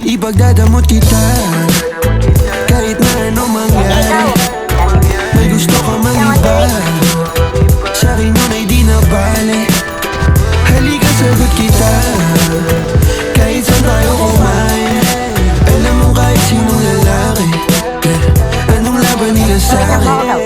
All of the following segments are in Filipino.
Ipagdadamot kita kahit na ano mangyari. May gusto ka mang iba, sa'kin yun ay di na bale. Halika sagot kita kahit saan tayo kumain. Alam mo kahit sinong lalaki, anong laban nila sa'kin.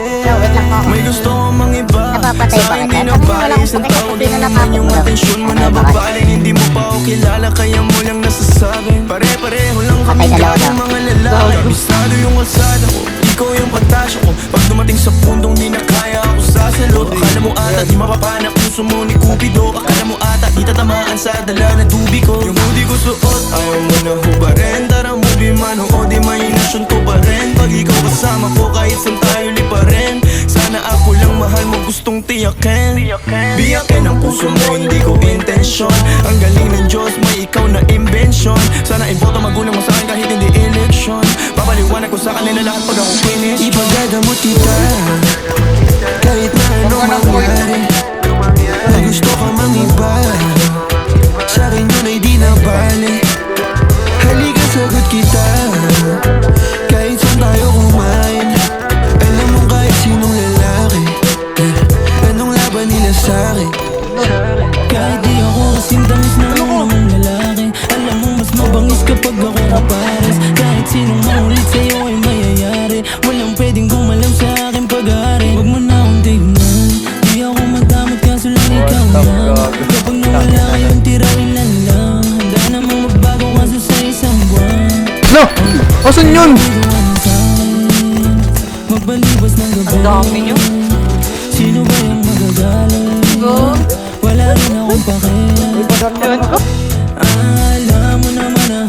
May gusto ka mang iba, sa'kin di na bale. Isang tawag naman yung atensyon mo na babaling. Hindi mo pa ako kilala kaya mo lang nasasabi. Pare-pareho lang kami yung mga lalaki. Bisado yung kalsada ko, ikaw yung patasya ko. Pag dumating sa pundong di na kaya ako sasalot. Akala mo ata di mapapana puso mo ni Cupido. Akala mo ata di tatamaan sa dala na tubi ko. Yung hoodie ko suot, ayaw mo na hubarin. Tara movie man o di mahinasyon ko pa rin. Pag ikaw kasama ko kahit saan tayo lipa rin. Sana ako lang mahal mo gustong tiyakin. Biyakin ang puso mo hindi ko intensyon. Ang galing ng Diyos may ikaw na invention. Sana iboto magulang mo sa akin kahit hindi election. Papaliwanag ko sa kanila lahat pag ako finish. Ipagdadamot kita kahit na ano mangyari. May gusto ka mang iba, sa'kin yun ay di na bale. Halika sagot kita kahit saan tayo kumain. Alam mo kahit sinong lalaki, anong laban nila sa'kin. Kahit di ako kasing tamis na namang lalaki, alam mo mas mabangis kapag ako kapares. Kahit sinong maulit sa'yo ay mayayari. Walang pwedeng gumalam sa aking pag-aari. Huwag mo na akong tignan, di ako madamot kaso lang ikaw lang. Kapag nawala kayong tira ilan lang, handa namang magbago kaso sa isang buwan. No! Asan yun? Magbalibas ng gabi, ang dami nyo. sino ba yung magagaling? Wala rin akong pake. Alam mo naman na